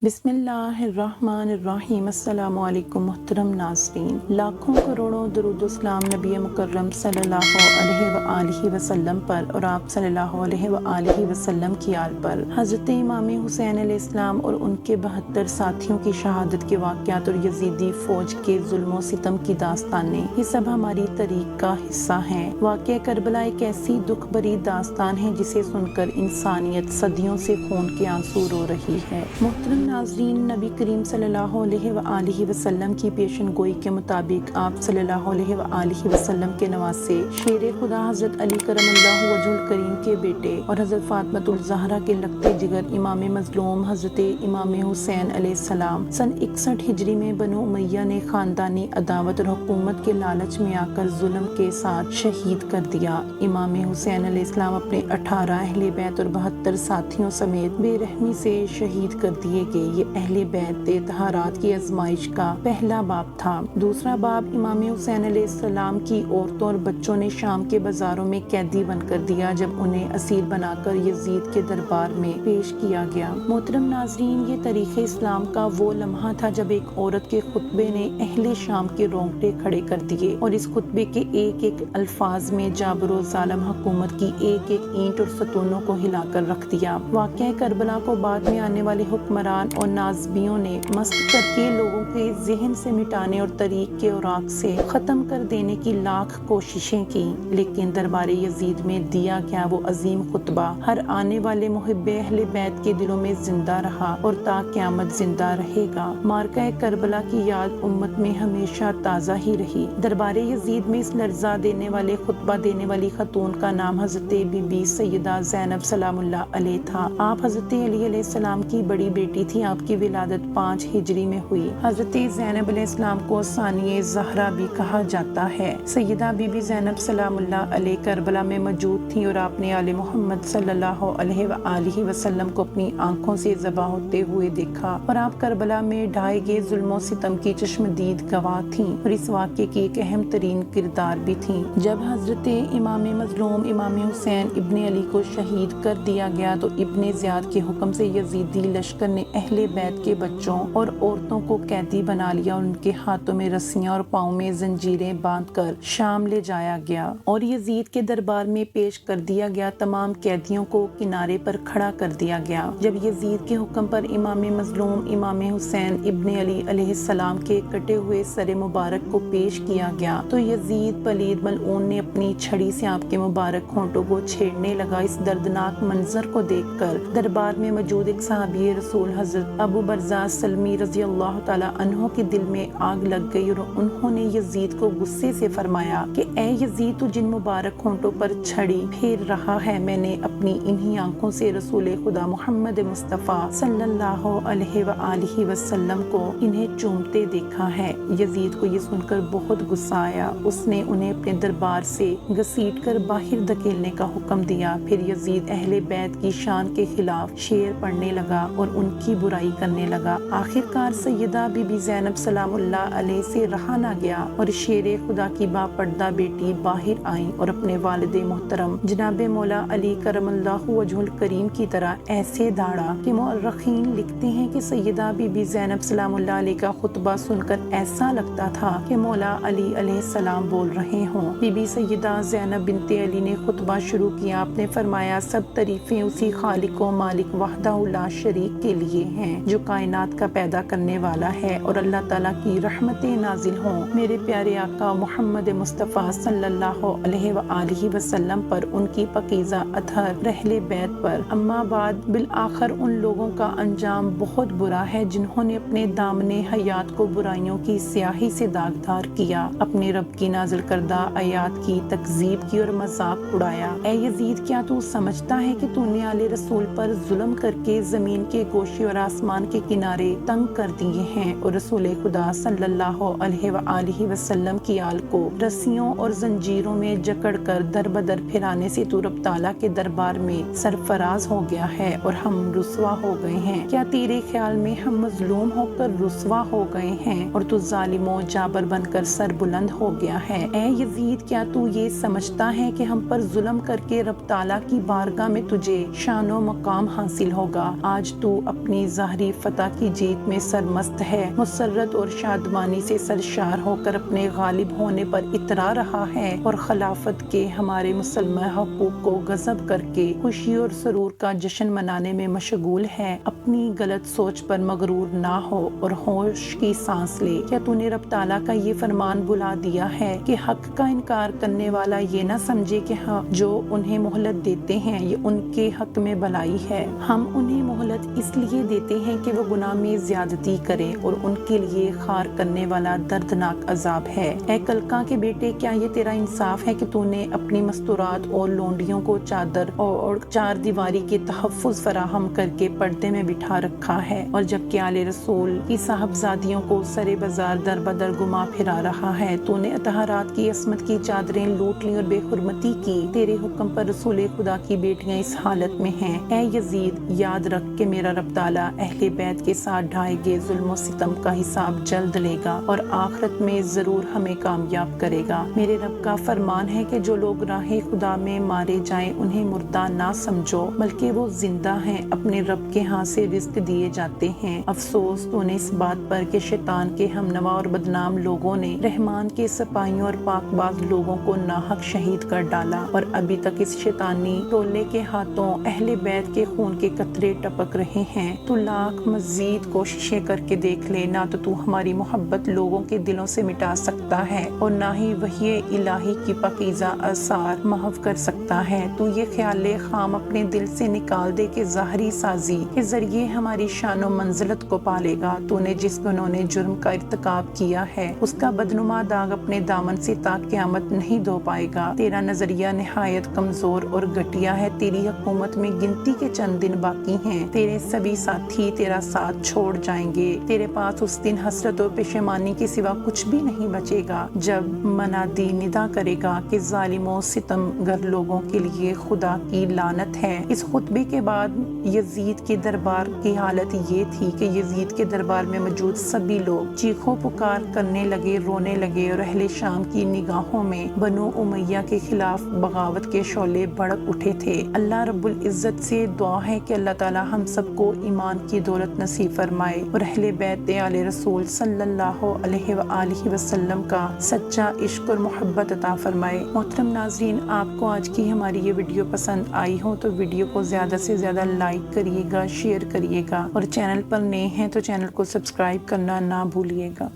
بسم اللہ الرحمن الرحیم۔ السلام علیکم محترم ناظرین، لاکھوں کروڑوں درود و سلام نبی مکرم صلی اللہ علیہ وآلہ وسلم پر اور آپ صلی اللہ علیہ وآلہ وسلم کی آل پر۔ حضرت امام حسین علیہ السلام اور ان کے 72 ساتھیوں کی شہادت کے واقعات اور یزیدی فوج کے ظلم و ستم کی داستانیں، یہ سب ہماری تاریخ کا حصہ ہیں۔ واقعہ کربلا ایک ایسی دکھ بھری داستان ہے جسے سن کر انسانیت صدیوں سے خون کے آنسو رو رہی ہے۔ محترم ناظرین، نبی کریم صلی اللہ علیہ وآلہ وسلم کی پیشن گوئی کے مطابق آپ صلی اللہ علیہ وآلہ وسلم کے نواسے شیر خدا حضرت علی کرم اللہ وجہ الکریم کے بیٹے اور حضرت فاطمۃ الزہرا کے لگتے جگر امام مظلوم حضرت امام حسین علیہ السلام سن 61 ہجری میں بنو امیہ نے خاندانی عداوت اور حکومت کے لالچ میں آ کر ظلم کے ساتھ شہید کر دیا۔ امام حسین علیہ السلام اپنے 18 اہل بیت اور 72 ساتھیوں سمیت بے رحمی سے شہید کر دیے گئے۔ یہ اہل بیت طہارات کی آزمائش کا پہلا باب تھا۔ دوسرا باب امام حسین علیہ السلام کی عورتوں اور بچوں نے شام کے بازاروں میں قیدی بن کر دیا جب انہیں اسیر بنا کر یزید کے دربار میں پیش کیا گیا۔ محترم ناظرین، یہ تاریخ اسلام کا وہ لمحہ تھا جب ایک عورت کے خطبے نے اہل شام کے رونگٹے کھڑے کر دیے اور اس خطبے کے ایک ایک الفاظ میں جابر و ظالم حکومت کی ایک ایک اینٹ اور ستونوں کو ہلا کر رکھ دیا۔ واقعہ کربلا کو بعد میں آنے والے حکمران اور نازبیوں نے مست کر کے لوگوں کے ذہن سے مٹانے اور تاریخ کے اوراق سے ختم کر دینے کی لاکھ کوششیں کی، لیکن دربار یزید میں دیا گیا وہ عظیم خطبہ ہر آنے والے محب اہل بیت کے دلوں میں زندہ رہا اور تا قیامت زندہ رہے گا۔ معرکہ کربلا کی یاد امت میں ہمیشہ تازہ ہی رہی۔ دربار یزید میں اس لرزہ دینے والے خطبہ دینے والی خاتون کا نام حضرت بی بی سیدہ زینب سلام اللہ علیہ تھا۔ آپ حضرت علی علیہ السلام کی بڑی بیٹی تھی۔ آپ کی ولادت 5 ہجری میں ہوئی۔ حضرت زینب علیہ السلام کو ثانیہ زہرا بھی کہا جاتا ہے۔ سیدہ بی بی زینب سلام اللہ علیہ کربلا میں موجود تھی اور آپ نے آل محمد صلی اللہ علیہ وآلہ وسلم کو اپنی آنکھوں سے ذبح ہوتے ہوئے دیکھا اور آپ کربلا میں ڈھائے گئے ظلم و ستم کی چشمدید گواہ تھیں اور اس واقعے کی ایک اہم ترین کردار بھی تھیں۔ جب حضرت امام مظلوم امام حسین ابن علی کو شہید کر دیا گیا تو ابن زیاد کے حکم سے یزیدی لشکر نے اہل بیت کے بچوں اور عورتوں کو قیدی بنا لیا اور ان کے ہاتھوں میں رسیاں اور پاؤں میں زنجیریں باندھ کر شام لے جایا گیا اور یزید کے دربار میں پیش کر دیا گیا۔ تمام قیدیوں کو کنارے پر کھڑا کر دیا گیا۔ جب یزید کے حکم پر امام مظلوم امام حسین ابن علی علیہ السلام کے کٹے ہوئے سر مبارک کو پیش کیا گیا تو یزید پلید ملعون نے اپنی چھڑی سے آپ کے مبارک ہونٹوں کو چھیڑنے لگا۔ اس دردناک منظر کو دیکھ کر دربار میں موجود ایک صحابی رسول حضرت ابو برزہ سلمی رضی اللہ تعالیٰ عنہ کے دل میں آگ لگ گئی اور انہوں نے یزید کو غصے سے فرمایا کہ اے یزید، تو جن مبارک ہونٹوں پر چھڑی پھیر رہا ہے، میں نے اپنی انہی آنکھوں سے رسول خدا محمد مصطفیٰ صلی اللہ علیہ وآلہ وسلم کو انہیں چومتے دیکھا ہے۔ یزید کو یہ سن کر بہت غصہ آیا۔ اس نے انہیں اپنے دربار سے گھسیٹ کر باہر دھکیلنے کا حکم دیا۔ پھر یزید اہل بیت کی شان کے خلاف شعر پڑھنے لگا اور ان کی برائی کرنے لگا۔ آخر کار سیدہ بی بی زینب سلام اللہ علیہ سے رہا نہ گیا اور شیر خدا کی باپردہ بیٹی باہر آئیں اور اپنے والد محترم جناب مولا علی کرم اللہ وجہ الکریم کی طرح ایسے دھاڑا کہ مورخین لکھتے ہیں کہ سیدہ بی بی زینب سلام اللہ علیہ کا خطبہ سن کر ایسا لگتا تھا کہ مولا علی علیہ السلام بول رہے ہوں۔ بی بی سیدہ زینب بنت علی نے خطبہ شروع کیا۔ آپ نے فرمایا، سب تعریفیں اسی خالق و مالک وحدہ لا شریک کے لیے ہیں جو کائنات کا پیدا کرنے والا ہے، اور اللہ تعالیٰ کی رحمتیں نازل ہوں میرے پیارے آقا محمد مصطفیٰ صلی اللہ علیہ وآلہ وسلم پر، ان کی پاکیزہ اطہر اہل بیت پر۔ اما بعد، بالآخر ان لوگوں کا انجام بہت برا ہے جنہوں نے اپنے دامن حیات کو برائیوں کی سیاہی سے داغدار کیا، اپنے رب کی نازل کردہ آیات کی تکذیب کی اور مذاق اڑایا۔ اے یزید، کیا تو سمجھتا ہے کہ تو نے آل رسول پر ظلم کر کے زمین کے گوشے اور آسمان کے کنارے تنگ کر دیے ہیں اور رسول خدا صلی اللہ علیہ وآلہ وسلم کی آل کو رسیوں اور زنجیروں میں جکڑ کر در بدر پھرانے سے تو رب تعالیٰ کے دربار میں سرفراز ہو گیا ہے اور ہم رسوا ہو گئے ہیں۔ کیا تیرے خیال میں ہم مظلوم ہو کر رسوا ہو گئے ہیں اور تو ظالم و جابر بن کر سر بلند ہو گیا ہے؟ اے یزید، کیا تو یہ سمجھتا ہے کہ ہم پر ظلم کر کے رب تعالیٰ کی بارگاہ میں تجھے شان و مقام حاصل ہوگا؟ آج تو اپنی ظاہری فتح کی جیت میں سرمست ہے، مسرت اور شادمانی سے سرشار ہو کر اپنے غالب ہونے پر اترا رہا ہے اور خلافت کے ہمارے مسلمہ حقوق کو غصب کر کے خوشی اور سرور کا جشن منانے میں مشغول ہے۔ اپنی غلط سوچ پر مغرور نہ ہو اور ہوش کی سانس لے۔ کیا تو نے رب تعالیٰ کا یہ فرمان بھلا دیا ہے کہ حق کا انکار کرنے والا یہ نہ سمجھے کہ جو انہیں مہلت دیتے ہیں یہ ان کے حق میں بھلائی ہے؟ ہم انہیں مہلت اس لیے دیتے ہیں کہ وہ گناہ میں زیادتی کریں اور ان کے لیے خار کرنے والا دردناک عذاب ہے۔ اے کلکا کے بیٹے، کیا یہ تیرا انصاف ہے کہ تو نے اپنی مستورات اور لونڈیوں کو چادر اور چار دیواری کے تحفظ فراہم کر کے پردے میں بٹھا رکھا ہے، اور جبکہ آل رسول کی صاحبزادیوں کو سرے بازار در بدر گما پھرا رہا ہے؟ تو نے اطہارات کی عصمت کی چادریں لوٹ لی اور بے حرمتی کی۔ تیرے حکم پر رسول خدا کی بیٹیاں اس حالت میں ہیں۔ اے یزید، یاد رکھ کہ میرا رب تعالیٰ اہل بیت کے ساتھ ڈھائے گئے ظلم و ستم کا حساب جلد لے گا اور آخرت میں ضرور ہمیں کامیاب کرے گا۔ میرے رب کا فرمان ہے کہ جو لوگ راہ خدا میں مارے جائیں انہیں مردہ نہ سمجھو، بلکہ وہ زندہ ہیں، اپنے رب کے ہاں سے رزق دیے جاتے ہیں۔ افسوس تو نے اس بات پر کہ شیطان کے ہمنوا اور بدنام لوگوں نے رحمان کے سپاہیوں اور پاک باز لوگوں کو ناحق شہید کر ڈالا، اور ابھی تک اس شیطانی ٹولے کے ہاتھوں اہل بیت کے خون کے قطرے ٹپک رہے ہیں۔ تو لاکھ مزید کوششیں کر کے دیکھ لے، نہ تو ہماری محبت لوگوں کے دلوں سے مٹا سکتا ہے اور نہ ہی وحی الہی کی پاکیزہ آثار محو کر سکتا ہے۔ تو یہ خیال خام اپنے دل سے نکال دے کہ ظاہری سازی کے ذریعے ہماری شان و منزلت کو پالے گا۔ تو نے جس گناہ نے جرم کا ارتکاب کیا ہے اس کا بدنما داغ اپنے دامن سے تا قیامت نہیں دھو پائے گا۔ تیرا نظریہ نہایت کمزور اور گھٹیا ہے۔ تیری حکومت میں گنتی کے چند دن باقی ہیں، تیرے سبھی ساتھی تیرا ساتھ چھوڑ جائیں گے، تیرے پاس اس دن حسرت اور پشیمانی کے سوا کچھ بھی نہیں بچے گا جب منادی ندا کرے گا کہ ظالموں ستم گر لوگوں کے لیے خدا کی لعنت ہے۔ اس خطبے کے بعد یزید کے دربار کی حالت یہ تھی کہ یزید کے دربار میں موجود سبھی لوگ چیخو پکار کرنے لگے، رونے لگے، اور اہل شام کی نگاہوں میں بنو امیہ کے خلاف بغاوت کے شعلے بھڑک اٹھے تھے۔ اللہ رب العزت سے دعا ہے کہ اللہ تعالی ہم سب کو ایمان کی دولت نصیب فرمائے اور اہل بیت آل رسول صلی اللہ علیہ وآلہ وسلم کا سچا عشق اور محبت عطا فرمائے۔ محترم ناظرین، آپ کو آج کی ہماری یہ ویڈیو پسند آئی ہو تو ویڈیو کو زیادہ سے زیادہ لائک کریے گا، شیئر کریے گا، اور چینل پر نئے ہیں تو چینل کو سبسکرائب کرنا نہ بھولیے گا۔